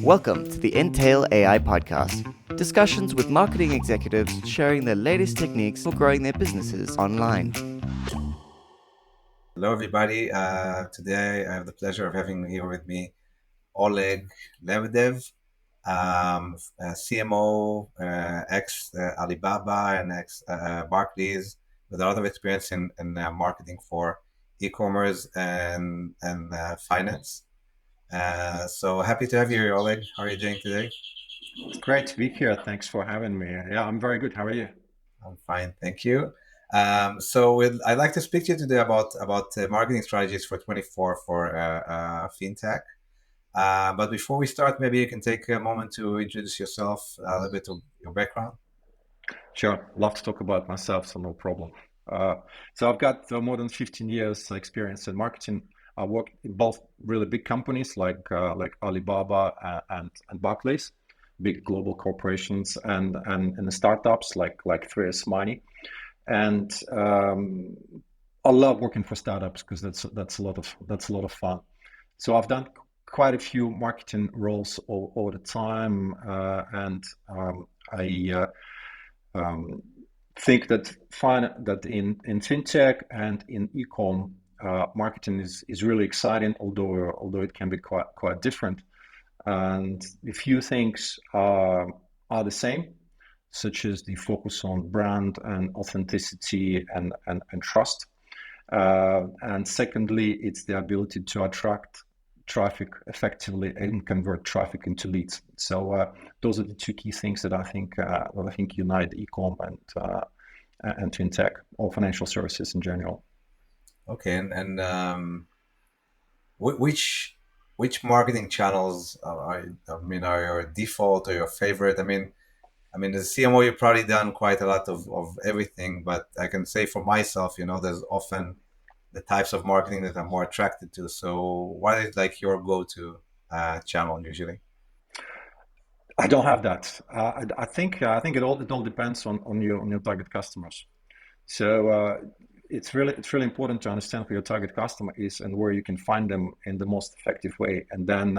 Welcome to the Entail AI podcast. Discussions with marketing executives sharing their latest techniques for growing their businesses online. Hello, everybody. Today I have the pleasure of having here with me Oleg Lebedev, CMO, ex Alibaba and ex Barclays, with a lot of experience in marketing for e-commerce and finance. So happy to have you here, Oleg. How are you doing today? It's great to be here. Thanks for having me. Yeah, I'm very good. How are you? I'm fine, thank you. I'd like to speak to you today about marketing strategies for 24 for fintech. But before we start, maybe you can take a moment to introduce yourself, a little bit of your background. Sure. Love to talk about myself, so no problem. So I've got more than 15 years experience in marketing. I work in both really big companies like Alibaba and Barclays, big global corporations, and the startups like 3S Money. And I love working for startups because that's a lot of fun. So I've done quite a few marketing roles over the time, and I think that in fintech and in e-com, marketing is really exciting, although it can be quite different. And a few things are the same, such as the focus on brand and authenticity and trust. And secondly, it's the ability to attract traffic effectively and convert traffic into leads. So those are the two key things that I think unite e-com and fintech or financial services in general. Okay, and which marketing channels are your default or your favorite? As a CMO, you've probably done quite a lot of everything, but I can say for myself, there's often the types of marketing that I'm more attracted to. So what is like your go-to channel usually? I don't have that. I think it all depends on your target customers. So it's really important to understand who your target customer is and where you can find them in the most effective way, and then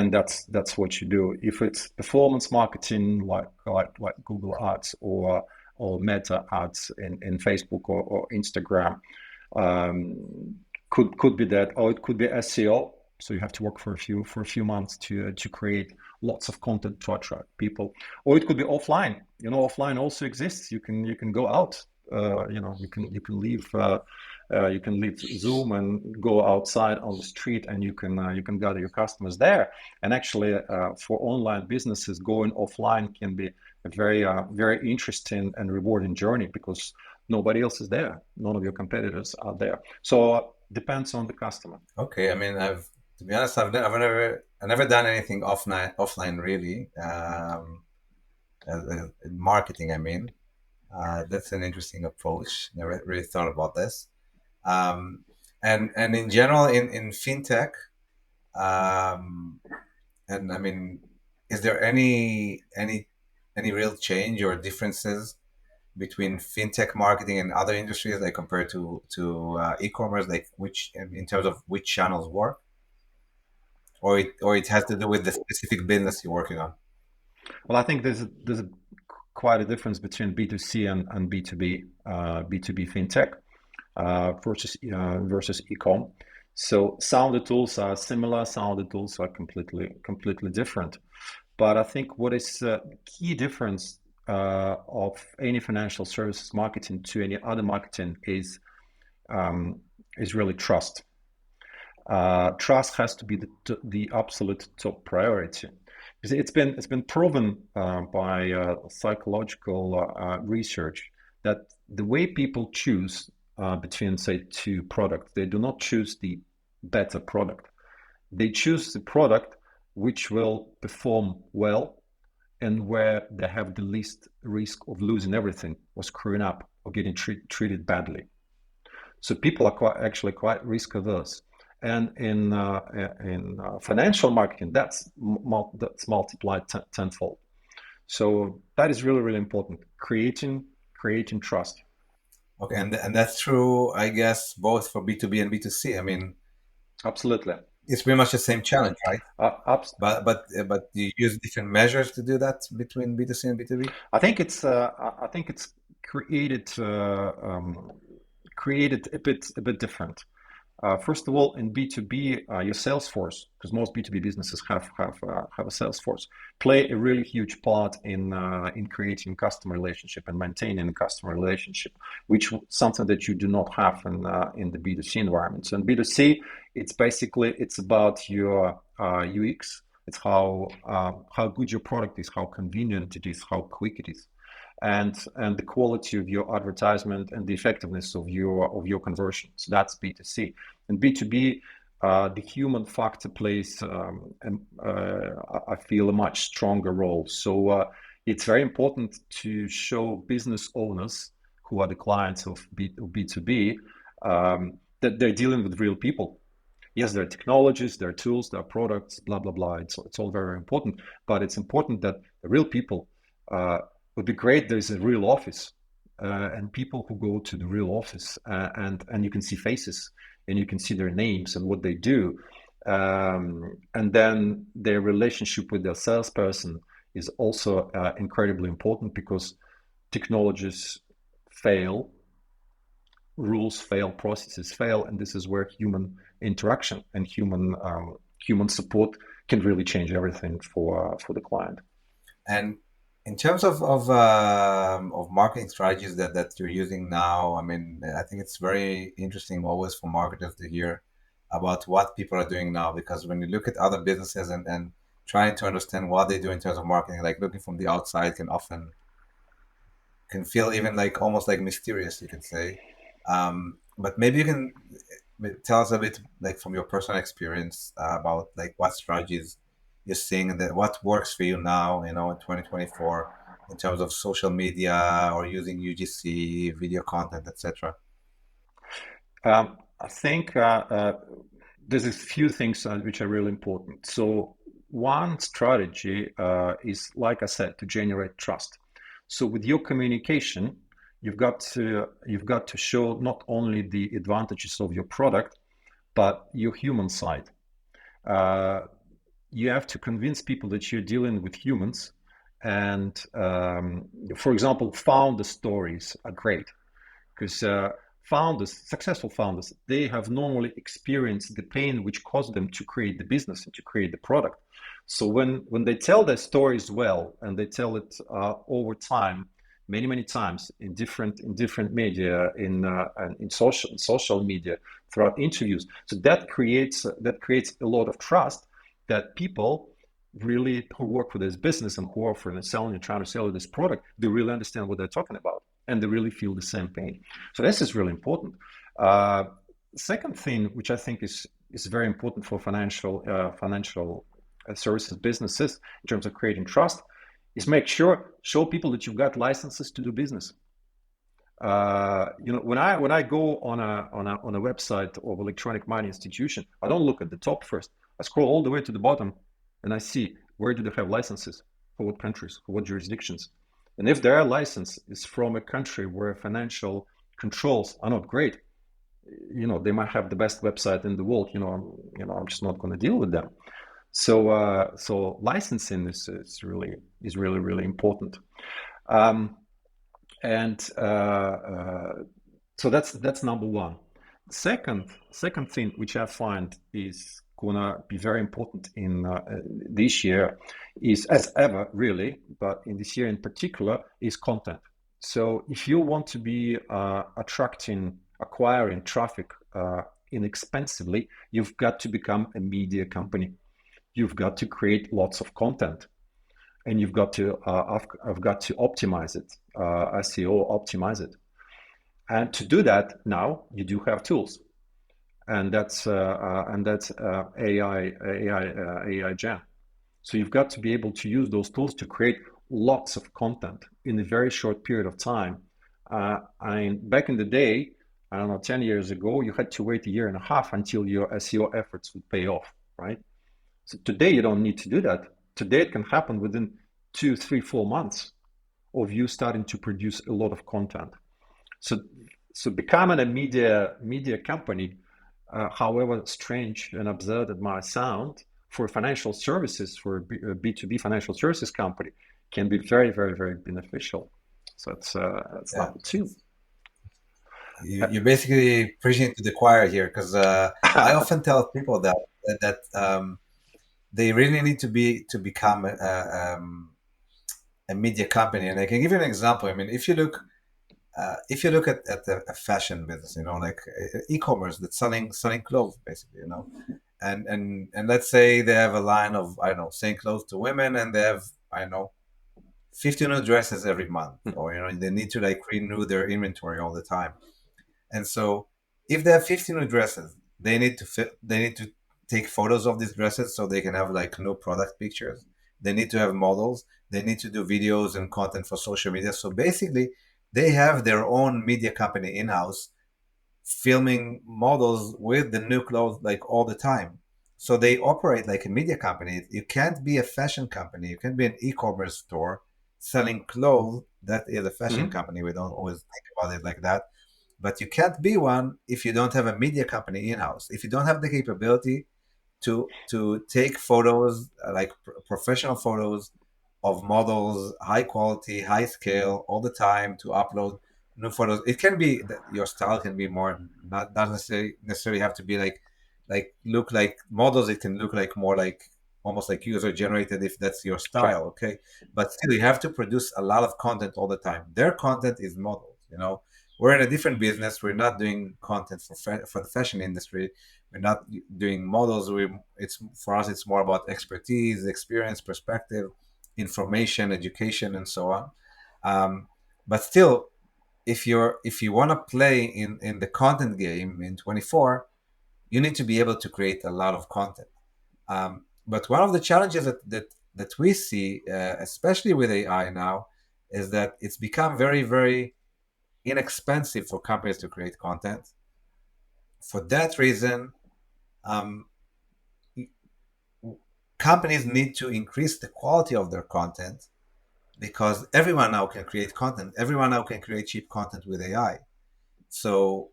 that's what you do. If it's performance marketing like Google Ads or Meta ads in Facebook or Instagram, could be that, or it could be SEO. So you have to work for a few months to create lots of content to attract people, or it could be offline. Offline also exists. You can go out. You can leave Zoom and go outside on the street, and you can gather your customers there. And actually, for online businesses, going offline can be a very interesting and rewarding journey because nobody else is there. None of your competitors are there. So depends on the customer. Okay, to be honest, I've never done anything offline really. Marketing, that's an interesting approach. Never really thought about this. Um, and in general, in fintech, um, and is there any real change or differences between fintech marketing and other industries, like compared to e-commerce, like which in terms of which channels work, or it has to do with the specific business you're working on? Well, I think there's quite a difference between B2C and B2B fintech versus e-com. So some of the tools are similar, some of the tools are completely different. But I think what is key difference of any financial services marketing to any other marketing is really trust. Trust has to be the absolute top priority. Because it's been proven by psychological research that the way people choose between, say, two products, they do not choose the better product. They choose the product which will perform well and where they have the least risk of losing everything or screwing up or getting treated badly. So people are actually quite risk averse. And in financial marketing, that's multiplied tenfold. So that is really important. Creating trust. Okay, and that's true, I guess, both for B2B and B2C. Absolutely. it's pretty much the same challenge, right? Abs- But you use different measures to do that between B2C and B2B? I think it's created created a bit different. First of all, in B2B, your sales force, because most B2B businesses have a sales force, play a really huge part in creating customer relationship and maintaining a customer relationship, which something that you do not have in the B2C environment. So in B2C, it's about your UX. It's how good your product is, how convenient it is, how quick it is, and the quality of your advertisement and the effectiveness of your conversions. So that's B2C. And B2B, the human factor plays, I feel, a much stronger role. So it's very important to show business owners who are the clients of B2B that they're dealing with real people. Yes, there are technologies, there are tools, there are products, blah, blah, blah. It's all very important, but it's important that the real people would be great. There's a real office and people who go to the real office and you can see faces and you can see their names and what they do. And then their relationship with their salesperson is also incredibly important because technologies fail, rules fail, processes fail, and this is where human interaction and human support can really change everything for the client. And in terms of marketing strategies that you're using now, I mean, I think it's very interesting always for marketers to hear about what people are doing now, because when you look at other businesses and trying to understand what they do in terms of marketing, like looking from the outside can often can feel even like almost like mysterious, you could say. But maybe you can tell us a bit like from your personal experience about like what strategies you're seeing and what works for you now, you know, in 2024 in terms of social media or using UGC, video content, etc. I think there's a few things which are really important. So one strategy is, like I said, to generate trust. So with your communication, you've got to show not only the advantages of your product, but your human side. Uh, you have to convince people that you're dealing with humans. And for example, founder stories are great because successful founders, they have normally experienced the pain which caused them to create the business and to create the product. So when they tell their stories well and they tell it over time, many times in different media, in social media, throughout interviews, so that creates a lot of trust that people really who work for this business and who are for selling and trying to sell this product, they really understand what they're talking about and they really feel the same pain. So this is really important. Uh, Second thing, which I think is very important for financial services businesses in terms of creating trust, is show people that you've got licenses to do business. When I go on a website of electronic money institution, I don't look at the top first. I scroll all the way to the bottom, and I see where do they have licenses, for what countries, for what jurisdictions, and if their license is from a country where financial controls are not great, they might have the best website in the world. I'm just not going to deal with them. So licensing is really important. Um, and so that's number one. Second thing which I find is gonna be very important in this year is, as ever really, but in this year in particular, is content. So if you want to be acquiring traffic inexpensively, you've got to become a media company. You've got to create lots of content, and I've got to optimize it, SEO optimize it. And to do that, now you do have tools, and that's AI Gen. So you've got to be able to use those tools to create lots of content in a very short period of time. Back in the day, I don't know, 10 years ago, you had to wait a year and a half until your SEO efforts would pay off, right? So today you don't need to do that. Today it can happen within 2, 3, 4 months of you starting to produce a lot of content. So becoming a media company however strange and absurd it might sound, for financial services, for a B2B financial services company, can be very, very, very beneficial. So it's Yeah. number two. You're basically preaching to the choir here, because I often tell people that they really need to become a media company. And I can give you an example. I mean, if you look at the fashion business, like e-commerce that's selling clothes, basically, and let's say they have a line of, I don't know, selling clothes to women, and they have, I don't know, 50 new dresses every month, or they need to like renew their inventory all the time. And so if they have 50 new dresses, they need to take photos of these dresses so they can have like new product pictures. They need to have models. They need to do videos and content for social media. So basically, they have their own media company in-house, filming models with the new clothes like all the time. So they operate like a media company. You can't be a fashion company. You can't be an e-commerce store selling clothes. That is a fashion Mhm. company. We don't always think about it like that. But you can't be one if you don't have a media company in-house. If you don't have the capability to take photos, like professional photos of models, high quality, high scale, all the time, to upload new photos. It can be that your style can be more, not necessarily have to be like look like models. It can look like more like almost like user generated, if that's your Right. style. Okay, but still you have to produce a lot of content all the time. Their content is models. We're in a different business. We're not doing content for the fashion industry. We're not doing models. It's for us. It's more about expertise, experience, perspective, information, education, and so on. Um, but still, if you want to play in the content game in 24, you need to be able to create a lot of content. But one of the challenges that we see, especially with AI now, is that it's become very, very inexpensive for companies to create content. For that reason, um, companies need to increase the quality of their content, because everyone now can create content. Everyone now can create cheap content with AI. So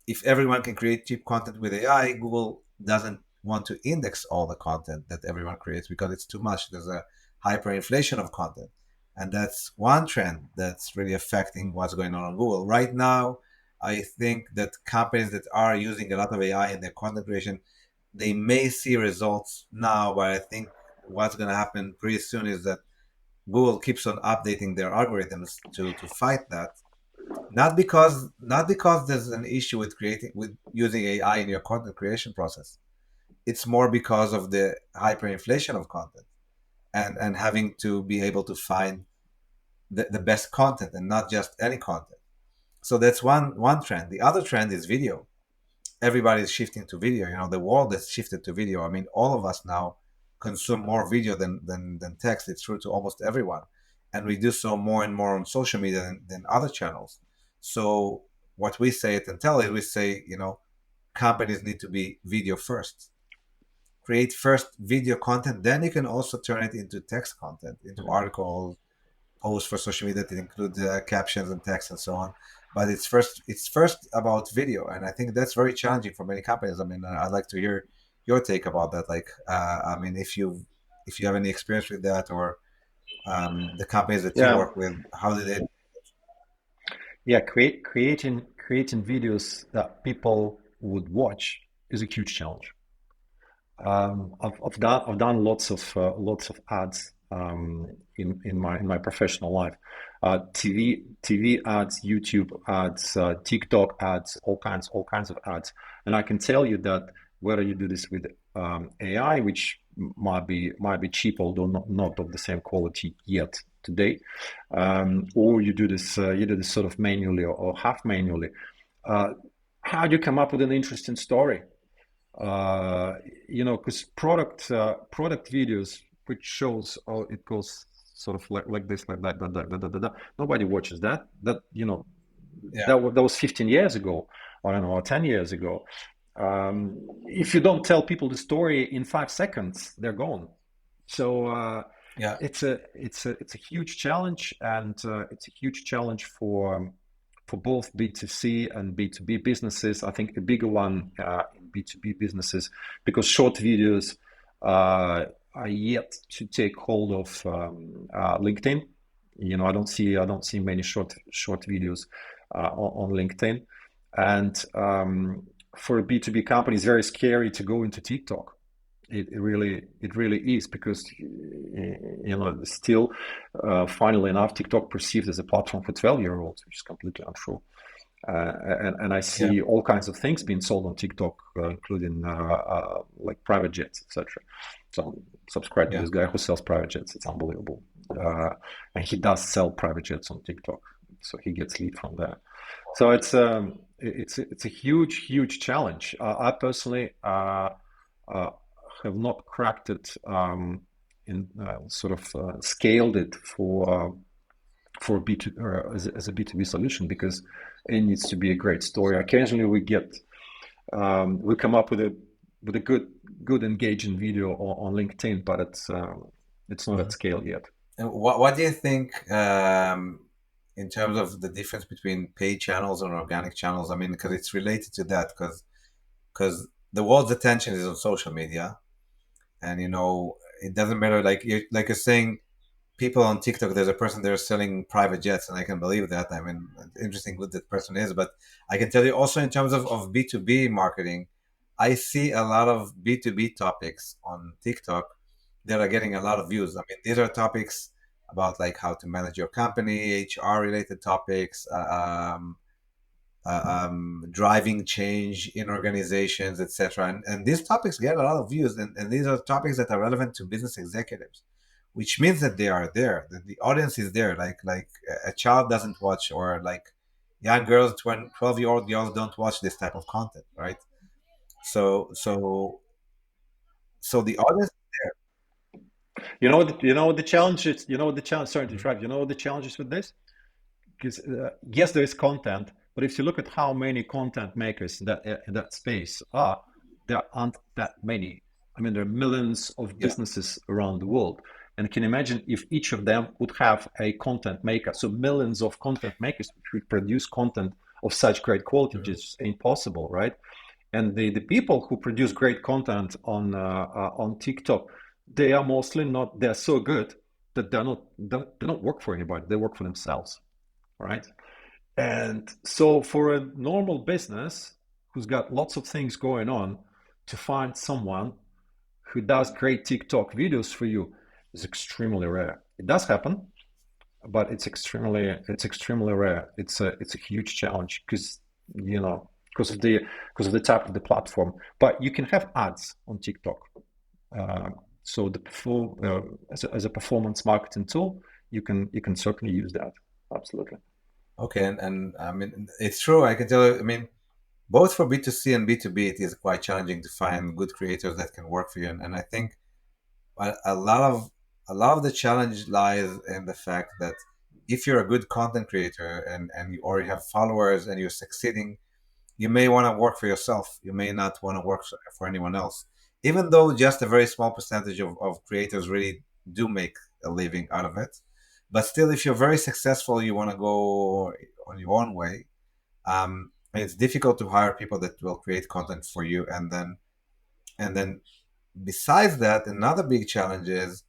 if everyone can create cheap content with AI, Google doesn't want to index all the content that everyone creates because it's too much. There's a hyperinflation of content. And that's one trend that's really affecting what's going on Google. Right now, I think that companies that are using a lot of AI in their content creation, they may see results now, but I think what's going to happen pretty soon is that Google keeps on updating their algorithms to fight that. Not because there's an issue with using AI in your content creation process. It's more because of the hyperinflation of content, and having to be able to find the best content and not just any content. So that's one trend. The other trend is video. Everybody's shifting to video. The world has shifted to video. I mean, all of us now consume more video than text. It's true to almost everyone, and we do so more and more on social media than other channels. So what we say at Intel is, we say, companies need to be video first. Create first video content, then you can also turn it into text content, into articles, posts for social media that include captions and text and so on. But it's first about video, and I think that's very challenging for many companies. I mean, I'd like to hear your take about that. Like, I mean, if you have any experience with that, or the companies that you Yeah. work with, how did they? Yeah. Creating videos that people would watch is a huge challenge. I've done lots of ads in my professional life, TV ads, YouTube ads, TikTok ads, all kinds of ads, and I can tell you that whether you do this with AI, which might be cheap, although not of the same quality yet today, or you do this sort of manually or half manually. Uh, how do you come up with an interesting story? uh, because product videos which shows, oh, it goes sort of like this, like that, nobody watches that. Yeah, That was 15 years ago, or I don't know, or 10 years ago. If you don't tell people the story in 5 seconds, they're gone. So yeah, it's a huge challenge, and it's a huge challenge for both B2C and B2B businesses. I think a bigger one B2B businesses, because short videos are yet to take hold of LinkedIn. I don't see many short videos on LinkedIn, and for a B2B company, it's very scary to go into TikTok. It really is, because still, funnily enough, TikTok perceived as a platform for 12-year-olds, which is completely untrue. And I Yeah. see all kinds of things being sold on TikTok, including like private jets, etc. So subscribe to this guy who sells private jets. It's unbelievable, and he does sell private jets on TikTok, so he gets lead from there. So it's a huge challenge. I personally have not cracked it in sort of scaled it for B2 or as a B2B solution, because it needs to be a great story. Occasionally we come up with a good engaging video on LinkedIn, but it's not at scale yet. And what do you think in terms of the difference between paid channels and organic channels? I mean, because it's related to that, because the world's attention is on social media, and it doesn't matter. Like you're saying, people on TikTok, there's a person there selling private jets, and I can believe that. I mean, interesting who that person is. But I can tell you also, in terms of B2B marketing, I see a lot of B2B topics on TikTok that are getting a lot of views. I mean, these are topics about like how to manage your company, HR related topics, driving change in organizations, etc. And these topics get a lot of views, and these are topics that are relevant to business executives, which means that they are there, that the audience is there. Like a child doesn't watch, or like young girls, 12-year-old girls don't watch this type of content, right? So the audience. The challenge is. Sorry to interrupt. You know what the challenge is with this? Because yes, there is content, but if you look at how many content makers in that space are, there aren't that many. I mean, there are millions of businesses around the world, and can you imagine if each of them would have a content maker? So millions of content makers which would produce content of such great quality, just impossible, right? And the people who produce great content on TikTok, they are mostly not. They're so good that they don't work for anybody. They work for themselves, right? And so for a normal business who's got lots of things going on, to find someone who does great TikTok videos for you is extremely rare. It does happen, but it's extremely rare. It's a huge challenge, because because of the type of the platform. But you can have ads on TikTok. So as a performance marketing tool, you can certainly use that. Absolutely. Okay, and I mean, it's true. I can tell you, I mean, both for B2C and B2B, it is quite challenging to find good creators that can work for you. And I think a lot of the challenge lies in the fact that if you're a good content creator, and you already have followers and you're succeeding, you may want to work for yourself. You may not want to work for anyone else, even though just a very small percentage of creators really do make a living out of it. But still, if you're very successful, you want to go on your own way. It's difficult to hire people that will create content for you. And then besides that, another big challenge is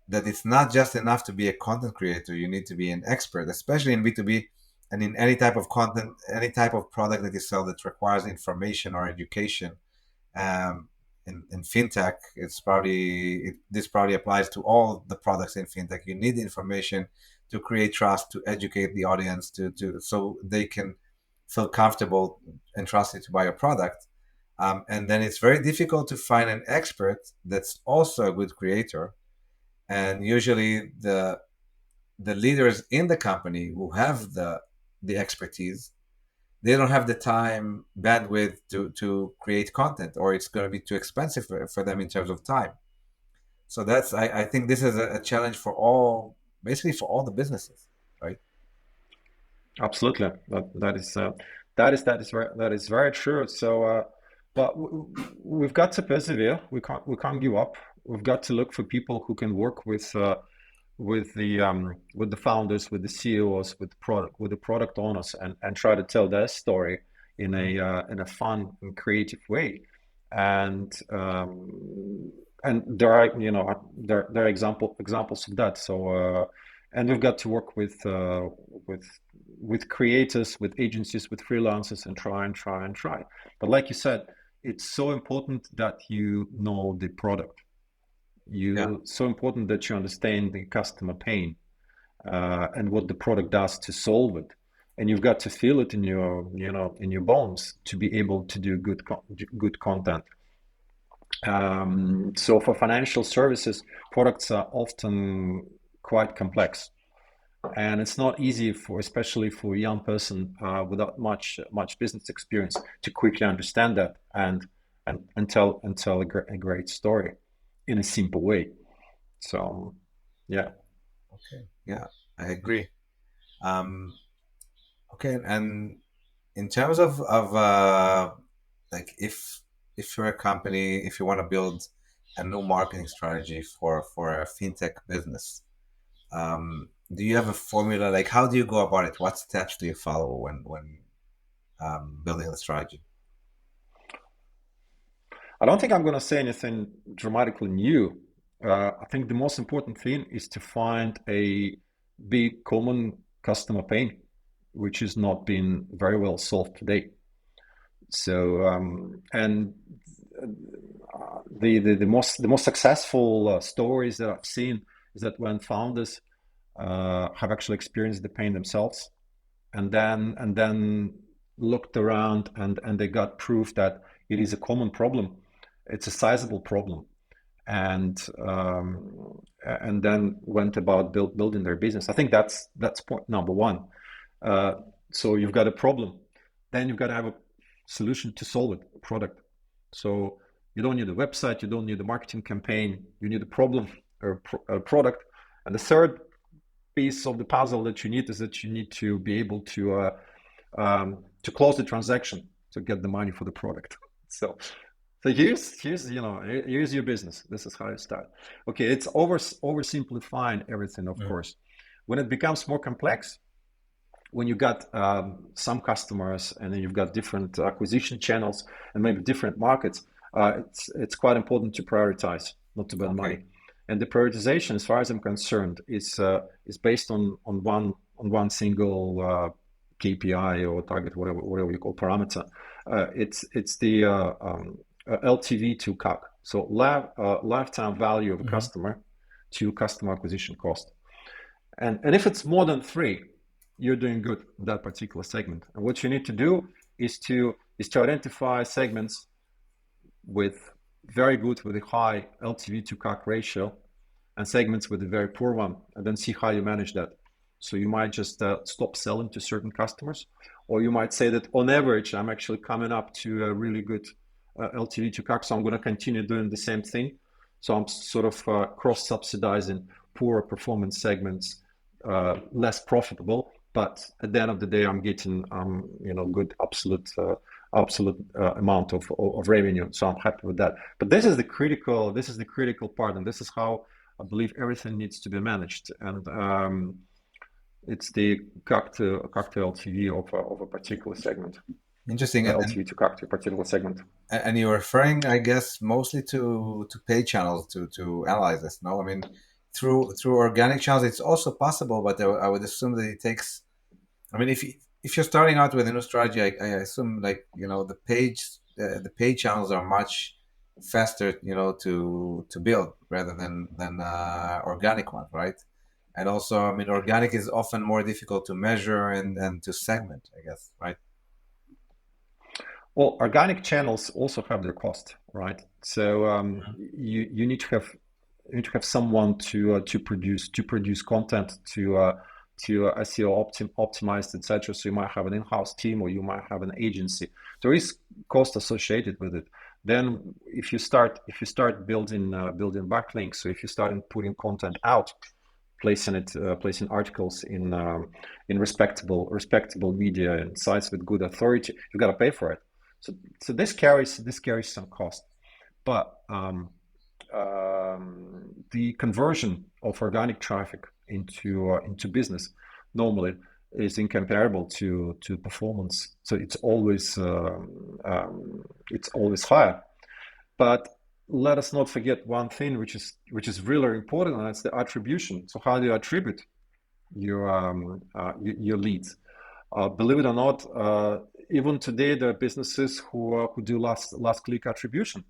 that it's not just enough to be a content creator. You need to be an expert, especially in B2B, and in any type of content, any type of product that you sell that requires information or education. Um, in fintech, this probably applies to all the products in fintech. You need information to create trust, to educate the audience, to so they can feel comfortable and trusted to buy a product. And then it's very difficult to find an expert that's also a good creator. And usually the leaders in the company who have the expertise, they don't have the time bandwidth to create content, or it's going to be too expensive for them in terms of time. So I think this is a challenge for all, basically for all the businesses, right? Absolutely. That is very true. So, but we've got to persevere. We can't give up. We've got to look for people who can work with the founders, with the CEOs, with the product owners, and try to tell their story in a fun and creative way. and there are there are examples of that. So and we've got to work with creators, with agencies, with freelancers, and try. But like you said, it's so important that you know the product. So important that you understand the customer pain and what the product does to solve it, and you've got to feel it in your in your bones to be able to do good content. So for financial services, products are often quite complex, and it's not easy especially for a young person without much business experience to quickly understand that and tell a great story in a simple way. So, yeah. Okay. Yeah, I agree. Um, okay, and in terms of like if you're a company, if you want to build a new marketing strategy for a fintech business, do you have a formula? Like, how do you go about it? What steps do you follow when building the strategy? I don't think I'm going to say anything dramatically new. I think the most important thing is to find a big common customer pain, which is not being very well solved today. So, and the most successful stories that I've seen is that when founders have actually experienced the pain themselves, and then looked around and they got proof that it is a common problem, it's a sizable problem, and then went about building their business. I think that's point number one. So you've got a problem, then you've got to have a solution to solve it, a product. So you don't need a website, you don't need a marketing campaign, you need a problem or a product. And the third piece of the puzzle that you need is that you need to be able to close the transaction to get the money for the product. So here's here's your business. This is how you start. Okay, it's oversimplifying everything, of course. When it becomes more complex, when you got some customers and then you've got different acquisition channels and maybe different markets, it's quite important to prioritize, not to burn money. And the prioritization, as far as I'm concerned, is based on one single KPI or target, whatever you call parameter. It's the LTV to CAC, so lifetime value of a customer to customer acquisition cost. And if it's more than 3, you're doing good in that particular segment. And what you need to do is to identify segments with a high LTV to CAC ratio and segments with a very poor one, and then see how you manage that. So you might just stop selling to certain customers, or you might say that on average, I'm actually coming up to a really good LTV to CAC, so I'm going to continue doing the same thing. So I'm sort of cross-subsidizing poorer performance segments, less profitable, but at the end of the day, I'm getting good absolute amount of revenue. So I'm happy with that. But this is the critical part, and this is how I believe everything needs to be managed. And it's the CAC to LTV of a particular segment. Interesting. LTV to CAC to a particular segment. And you're referring, I guess, mostly to paid channels to analyze this. No, I mean, through organic channels, it's also possible, but I would assume that it takes. I mean, if you're starting out with a new strategy, I assume the paid channels are much faster, to build rather than organic ones, right? And also, I mean, organic is often more difficult to measure and to segment, I guess, right? Well, organic channels also have their cost, right? So you need to have someone to produce content to SEO optimized, etc. So you might have an in-house team or you might have an agency. There is cost associated with it. Then if you start building backlinks, so if you start putting content out, placing articles in respectable media and sites with good authority, you got to pay for it. So this carries some cost, but the conversion of organic traffic into business normally is incomparable to performance. So it's always higher. But let us not forget one thing, which is really important, and that's the attribution. So how do you attribute your leads? Believe it or not, even today there are businesses who do last click attribution,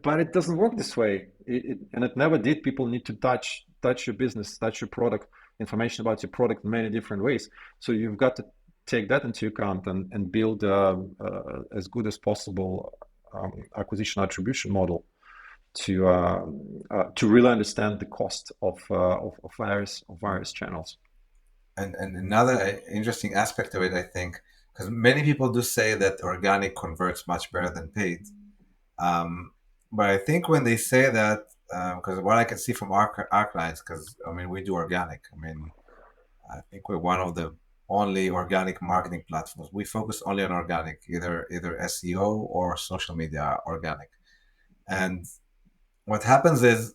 but it doesn't work this way, and it never did. People need to touch your business, touch your product, information about your product in many different ways. So you've got to take that into account and build as good as possible acquisition attribution model to really understand the cost of various channels. And another interesting aspect of it, I think, because many people do say that organic converts much better than paid. But I think when they say that, because what I can see from our clients, because I mean we do organic. I mean, I think we're one of the only organic marketing platforms. We focus only on organic, either SEO or social media organic. And what happens is,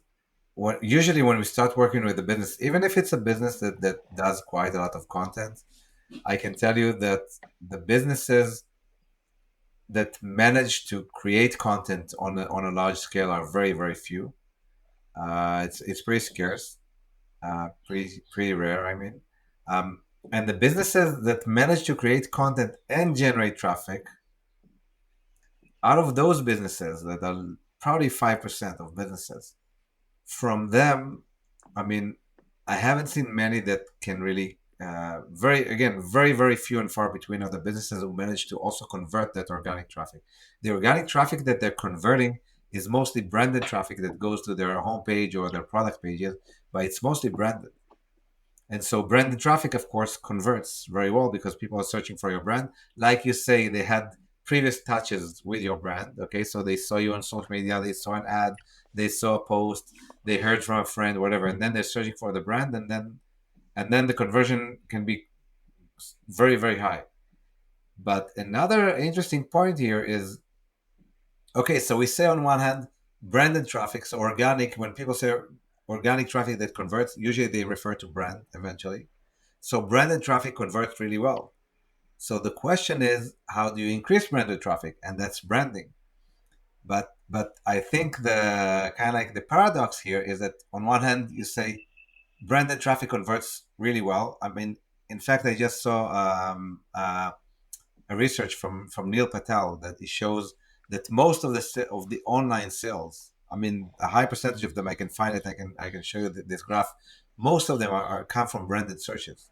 usually when we start working with a business, even if it's a business that does quite a lot of content, I can tell you that the businesses that manage to create content on a large scale are very, very few. It's pretty scarce, pretty rare, I mean. And the businesses that manage to create content and generate traffic, out of those businesses that are probably 5% of businesses, from them, I mean, I haven't seen many that can really, very, very few and far between are the businesses who manage to also convert that organic traffic. The organic traffic that they're converting is mostly branded traffic that goes to their homepage or their product pages, but it's mostly branded. And so branded traffic, of course, converts very well because people are searching for your brand. Like you say, they had previous touches with your brand. Okay, so they saw you on social media, they saw an ad, they saw a post, they heard from a friend, whatever, and then they're searching for the brand, and then the conversion can be very, very high. But another interesting point here is, okay, so we say on one hand, branded traffic, so organic. When people say organic traffic that converts, usually they refer to brand eventually. So branded traffic converts really well. So the question is, how do you increase branded traffic? And that's branding. But I think the kind of like the paradox here is that on one hand you say branded traffic converts really well. I mean, in fact, I just saw a research from Neil Patel that it shows that most of the online sales, I mean, a high percentage of them, I can find it. I can show you this graph. Most of them are come from branded searches.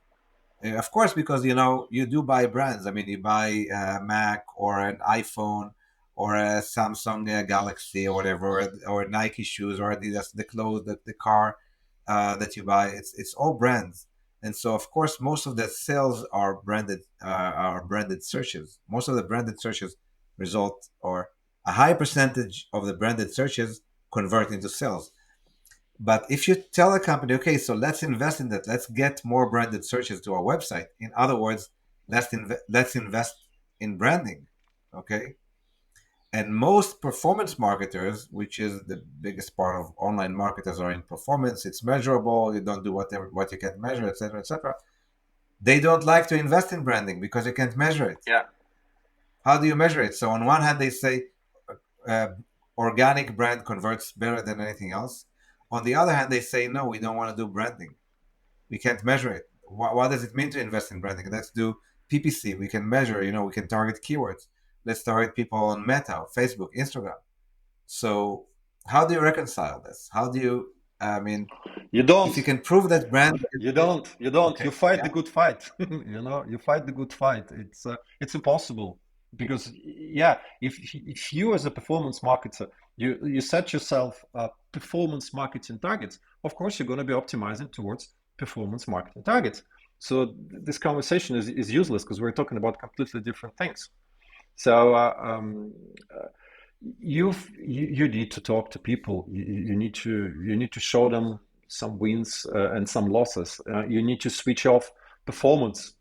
Of course, because you do buy brands. I mean, you buy a Mac or an iPhone or a Samsung Galaxy or whatever, or Nike shoes or Adidas, the clothes, the car that you buy. It's all brands, and so of course most of the sales are branded searches. Most of the branded searches result, or a high percentage of the branded searches convert into sales. But if you tell a company, okay, so let's invest in that, let's get more branded searches to our website. In other words, let's invest in branding, okay? And most performance marketers, which is the biggest part of online marketers, are in performance. It's measurable. You don't do what you can't measure, etc., etc. They don't like to invest in branding because you can't measure it. Yeah. How do you measure it? So on one hand, they say uh, organic brand converts better than anything else. On the other hand, they say, no, we don't want to do branding. We can't measure it. What does it mean to invest in branding? Let's do PPC. We can measure, we can target keywords. Let's target people on Meta, Facebook, Instagram. So how do you reconcile this? How do you, I mean, You if you don't. can prove that brand, You don't. You don't. okay, You fight yeah, the good fight. You fight the good fight. It's impossible because yeah, if you as a performance marketer, you set yourself performance marketing targets, of course you're going to be optimizing towards performance marketing targets. So this conversation is useless because we're talking about completely different things. So you need to talk to people. You need to show them some wins and some losses. You need to switch off performance.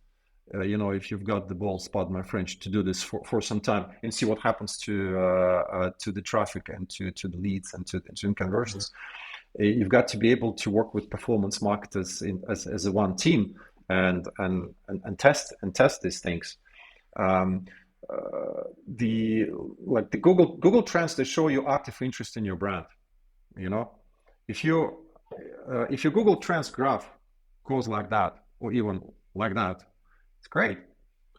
If you've got the balls, pardon my French, to do this for some time and see what happens to the traffic and to the leads and to conversions. You've got to be able to work with performance marketers as a one team and test these things. Um, the like the Google Trends, they show you active interest in your brand. You know, if you if your Google Trends graph goes like that, or even like that, it's great.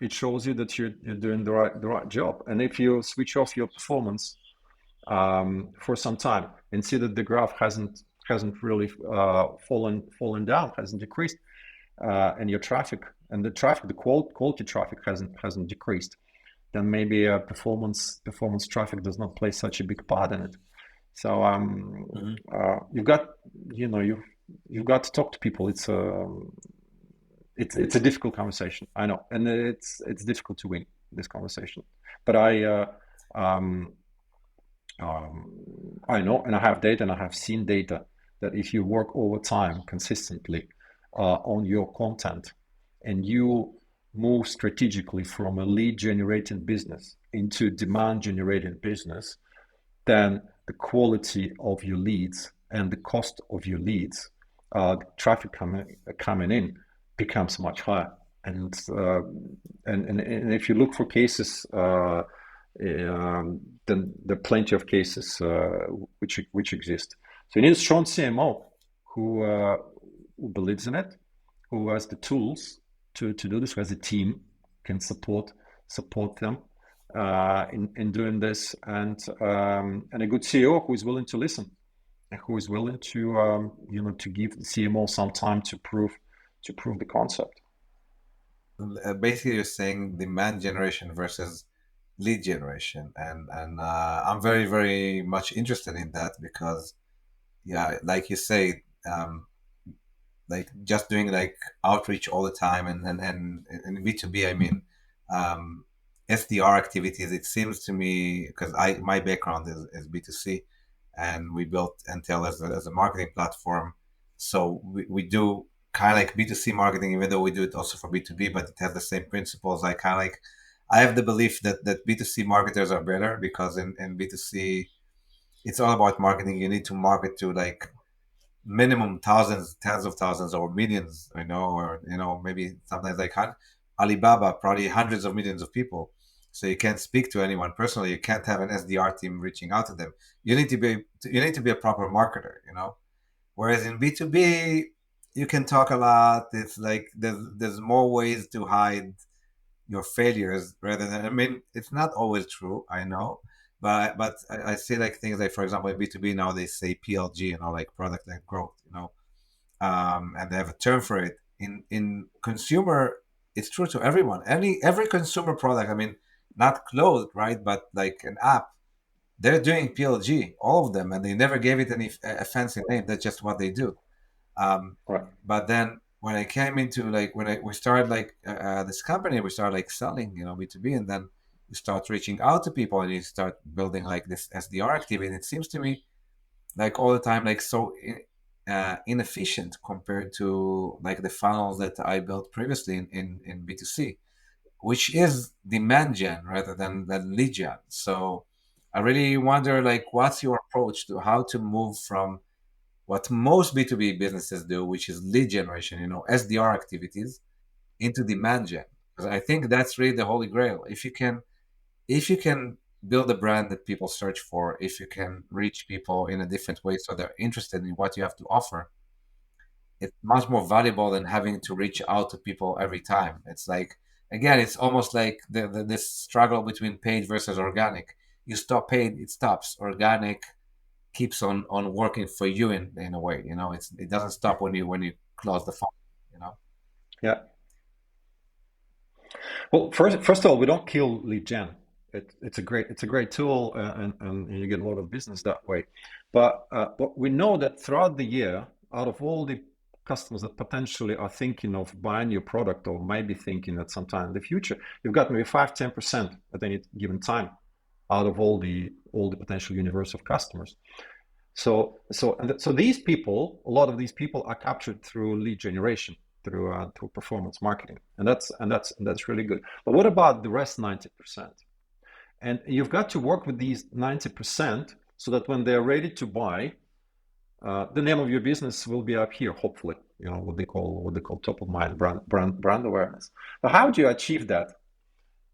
It shows you that you're doing the right job. And if you switch off your performance for some time and see that the graph hasn't really fallen down, hasn't decreased, and your traffic and the quality traffic hasn't decreased, then maybe performance traffic does not play such a big part in it. So you've got you've got to talk to people. It's a difficult conversation, I know, and it's difficult to win this conversation. But I know, and I have data, and I have seen data that if you work over time consistently on your content, and you move strategically from a lead generating business into demand generating business, then the quality of your leads and the cost of your leads, traffic coming in, becomes much higher. And if you look for cases, then there are plenty of cases which exist. So you need a strong CMO who believes in it, who has the tools to do this, who has a team, can support them in doing this, and a good CEO who is willing to listen, and who is willing to to give the CMO some time to prove the concept. Basically, you're saying demand generation versus lead generation, and I'm very very much interested in that because, yeah, like you say, like just doing like outreach all the time, and B2B, I mean, SDR activities. It seems to me, because my background is B2C, and we built Entel as a marketing platform, so we do kind of like B2C marketing, even though we do it also for B2B, but it has the same principles. I have the belief that B2C marketers are better because in B2C, it's all about marketing. You need to market to like minimum thousands, tens of thousands, or millions, or maybe sometimes like Alibaba, probably hundreds of millions of people. So you can't speak to anyone personally. You can't have an SDR team reaching out to them. You need to be a proper marketer. Whereas in B2B, you can talk a lot. It's like there's more ways to hide your failures rather than, I mean, it's not always true, I know, but I see like things like, for example, in B2B now they say PLG, like product led growth, and they have a term for it. In consumer, it's true to everyone. Every consumer product, I mean, not clothes, right, but like an app, they're doing PLG, all of them, and they never gave it a fancy name. That's just what they do. Right. But then when I came into like we started like this company, we started like selling, B2B, and then you start reaching out to people and you start building like this SDR activity. And it seems to me like all the time like so inefficient compared to like the funnels that I built previously in B2C, which is demand gen rather than lead gen. So I really wonder like what's your approach to how to move from what most B2B businesses do, which is lead generation, SDR activities, into demand gen. Because I think that's really the holy grail. If you can build a brand that people search for, if you can reach people in a different way so they're interested in what you have to offer, it's much more valuable than having to reach out to people every time. It's like, again, it's almost like this struggle between paid versus organic. You stop paid, it stops. Organic keeps on working for you in a way. It doesn't stop when you close the phone. Yeah. Well, first of all, we don't kill lead gen. It's a great tool, and you get a lot of business that way. But we know that throughout the year, out of all the customers that potentially are thinking of buying your product or maybe thinking at some time in the future, you've got maybe 5-10% at any given time out of all the potential universe of customers. So these people, a lot of these people are captured through lead generation, through performance marketing, and that's really good. But what about the rest 90%? And you've got to work with these 90% so that when they're ready to buy, the name of your business will be up here, hopefully. What they call top of mind brand awareness. But how do you achieve that?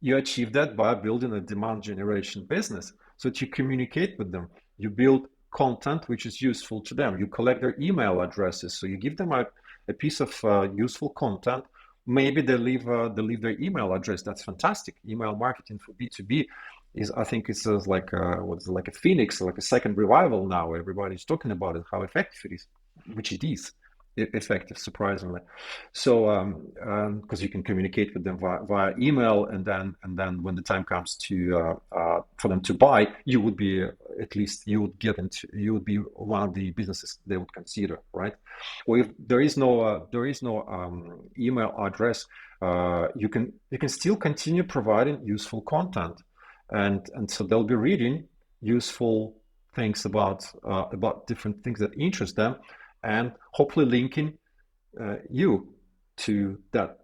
You achieve that by building a demand generation business so that you communicate with them. You build content which is useful to them. You collect their email addresses, so you give them a piece of useful content. Maybe they leave their email address. That's fantastic. Email marketing for B2B is, I think, it's like a phoenix, like a second revival now. Everybody's talking about it, how effective it is, which it is effective, surprisingly. So because you can communicate with them via email, and then when the time comes to for them to buy, you would be at least you would be one of the businesses they would consider, right? Or if there is no email address, you can still continue providing useful content, and so they'll be reading useful things about different things that interest them, and hopefully linking you to that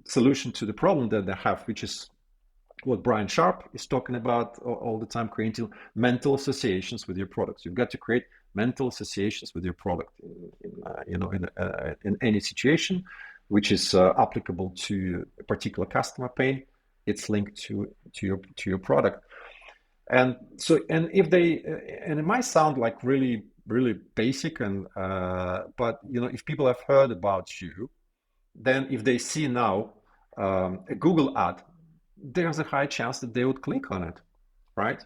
solution to the problem that they have, which is what Brian Sharp is talking about all the time, creating mental associations with your products. You've got to create mental associations with your product in any situation which is applicable to a particular customer pain. It's linked to your product. And so, and if they, and it might sound like really, really basic, but if people have heard about you, then if they see now a Google ad, there's a high chance that they would click on it, right?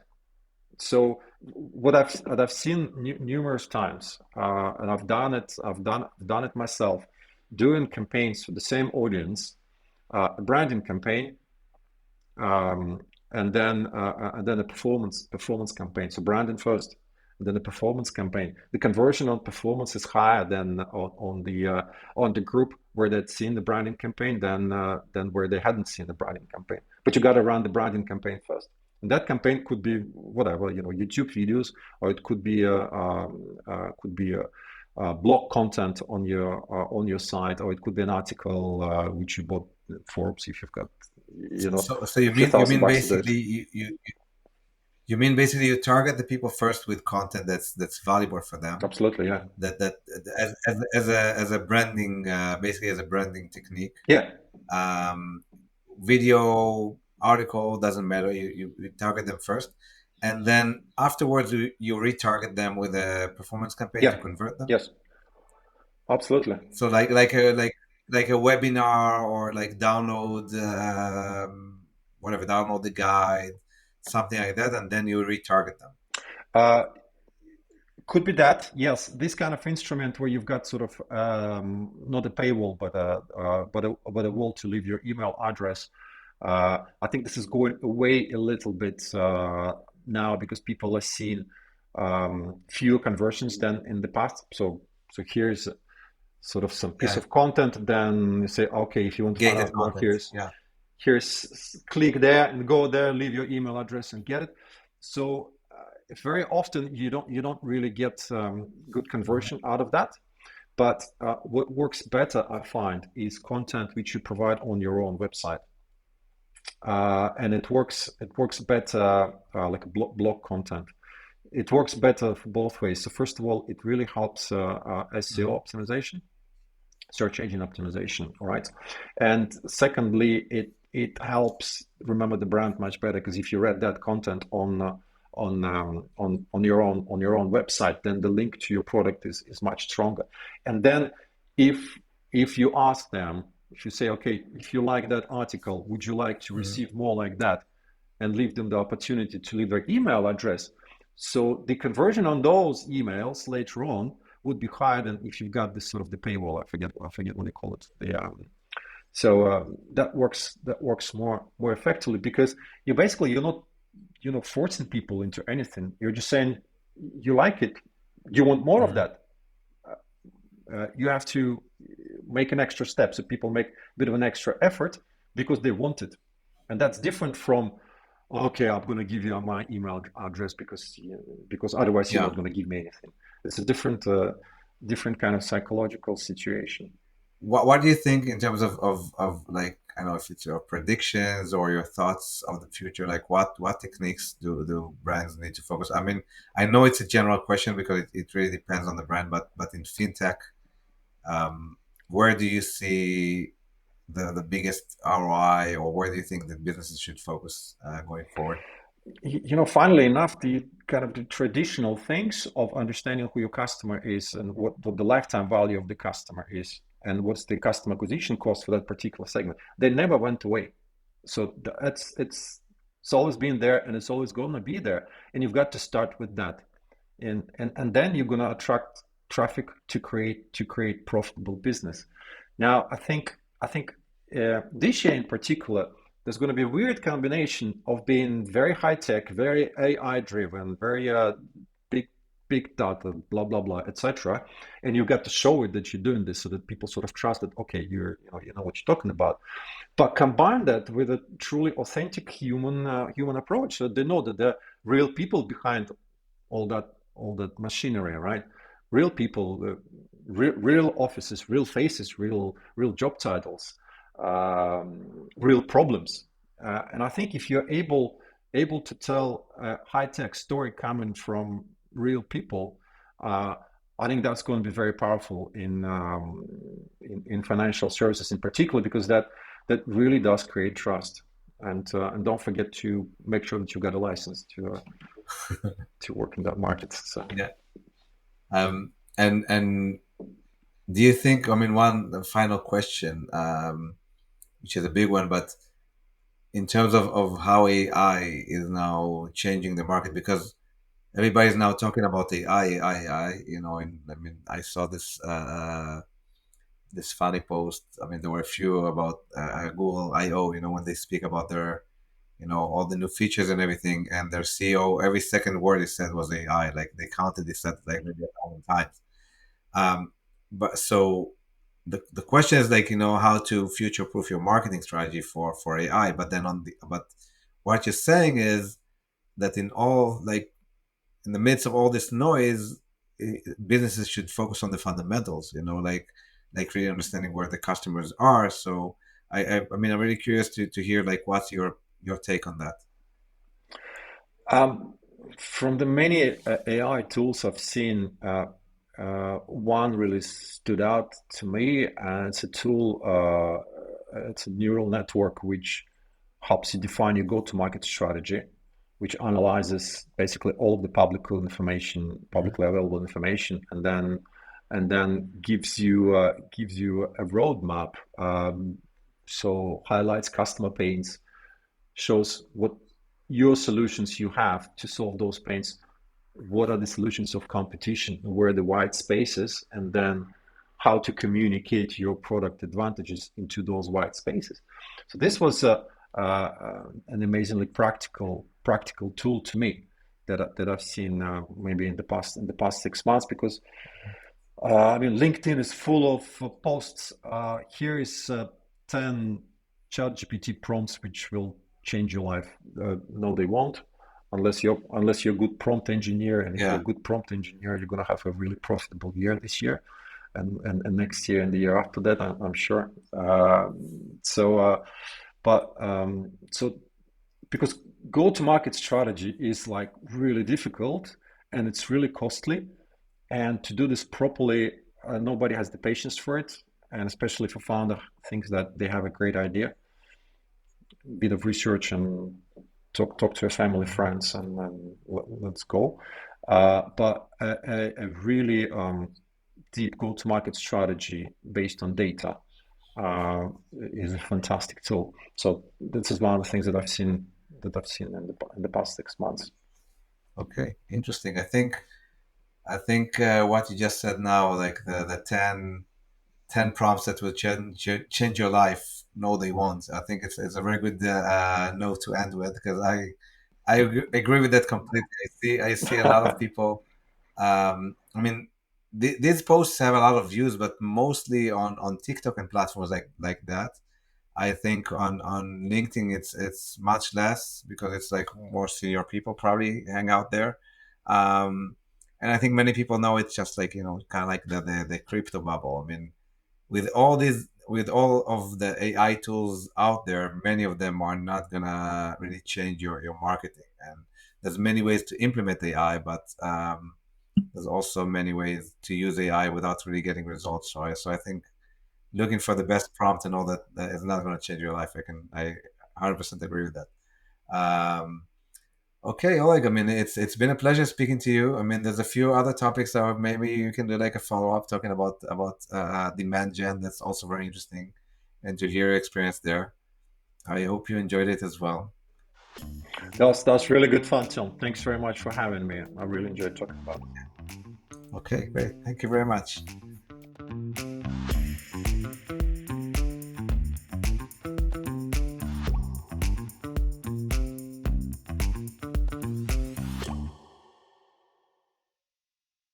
So what I've seen numerous times, and I've done it myself, doing campaigns for the same audience, a branding campaign, and then a performance campaign. So branding first, and then a performance campaign. The conversion on performance is higher than on the group where they'd seen the branding campaign than where they hadn't seen the branding campaign. But you got to run the branding campaign first. And that campaign could be whatever, YouTube videos, or it could be blog content on your site, or it could be an article which you bought Forbes if you've got So you a few mean you thousand mean bucks to do it. basically you mean basically you target the people first with content that's valuable for them. Absolutely, yeah. That as a branding basically as a branding technique. Yeah, Video, article, doesn't matter. You target them first, and then afterwards you retarget them with a performance campaign to yeah, convert them. yes, absolutely. So like a webinar, or like download the guide, something like that, and then you retarget them. Could be that, yes. This kind of instrument where you've got sort of not a paywall, but a wall to leave your email address. I think this is going away a little bit now, because people are seeing fewer conversions than in the past. So here's sort of some piece Yeah, of content. Then you say, okay, if you want to find gated out more, content. Yeah. here's click there and go there, leave your email address and get it. So very often you don't really get good conversion out of that. But what works better, I find, is content which you provide on your own website, and it works better like a blog content. It works better for both ways. So first of all, it really helps SEO optimization, search engine optimization, all right. And secondly, it helps remember the brand much better, because if you read that content on your own website, then the link to your product is much stronger. And then if you ask them, if you say, okay, if you like that article, would you like to receive more like that, and leave them the opportunity to leave their email address, so the conversion on those emails later on would be higher than if you've got this sort of the paywall. I forget what they call it. That works more effectively, because you're not forcing people into anything. You're just saying you like it, you want more of that. You have to make an extra step, so people make a bit of an extra effort because they want it, and that's different from, okay, I'm going to give you my email address because otherwise you're Yeah. not going to give me anything. It's a different kind of psychological situation. What do you think in terms of like, I don't know if it's your predictions or your thoughts of the future, like what techniques do brands need to focus? I mean, I know it's a general question because it really depends on the brand, but in fintech, where do you see the biggest ROI, or where do you think that businesses should focus going forward? Finally enough, the kind of the traditional things of understanding who your customer is and what the lifetime value of the customer is and what's the customer acquisition cost for that particular segment, they never went away. So it's always been there and it's always going to be there. And you've got to start with that. And then you're going to attract traffic to create profitable business. Now, I think this year in particular, there's going to be a weird combination of being very high tech, very AI driven, very big big data, blah blah blah, etc. And you got to show it that you're doing this so that people sort of trust that okay, you know what you're talking about. But combine that with a truly authentic human approach, so they know that there are real people behind all that machinery, right? Real people, real offices, real faces, real job titles, real problems. And I think if you're able to tell a high tech story coming from real people, uh, I think that's going to be very powerful in financial services in particular, because that really does create trust. And don't forget to make sure that you got a license to work in that market. So Yeah. And do you think? I mean, one final question, which is a big one, but in terms of how AI is now changing the market, because everybody's now talking about AI, and I mean, I saw this funny post. I mean, there were a few about Google I/O, when they speak about their, all the new features and everything, and their CEO, every second word he said was AI. Like they counted, they said like maybe 1,000 times. Um, but so the question is like, how to future proof your marketing strategy for AI. But then but what you're saying is that in the midst of all this noise, businesses should focus on the fundamentals, like really understanding where the customers are. So I mean, I'm really curious to hear like what's your take on that. Um, from the many AI tools I've seen, one really stood out to me, and it's a tool, it's a neural network which helps you define your go-to-market strategy, which analyzes basically all of the Mhm. publicly available information, and then gives you a roadmap. So highlights customer pains, shows what your solutions you have to solve those pains, what are the solutions of competition, where are the white spaces, and then how to communicate your product advantages into those white spaces. So this was an amazingly practical tool to me that I've seen maybe in the past 6 months, because I mean, LinkedIn is full of posts. Here is 10 ChatGPT prompts which will change your life. No, they won't, unless you're a good prompt engineer. And if you're Yeah. a good prompt engineer, you're gonna have a really profitable year this year, and next year and the year after that, I'm sure. So because go-to-market strategy is like really difficult and it's really costly, and to do this properly, nobody has the patience for it. And especially if a founder thinks that they have a great idea, bit of research and talk to your family, friends, and then let's go. But a really deep go-to-market strategy based on data uh, is a fantastic tool. So this is one of the things that I've seen in the past 6 months. Okay. Interesting. I think what you just said now, like the 10 prompts that will change your life. No, they won't. I think it's a very good note to end with, because I agree with that completely. I see a lot of people. I mean, these posts have a lot of views, but mostly on TikTok and platforms like that. I think on LinkedIn it's much less, because it's like more senior people probably hang out there. Um, and I think many people know it's just like, kind of like the crypto bubble. I mean, with all of the AI tools out there, many of them are not gonna really change your marketing. And there's many ways to implement AI, but there's also many ways to use AI without really getting results. So I think looking for the best prompt and all that, that is not going to change your life. I 100% agree with that. Um, okay, Oleg. I mean, it's been a pleasure speaking to you. I mean, there's a few other topics that maybe you can do like a follow up talking about demand gen. That's also very interesting, and to hear your experience there. I hope you enjoyed it as well. That's really good fun, Tom. Thanks very much for having me. I really enjoyed talking about it. Okay, great. Thank you very much.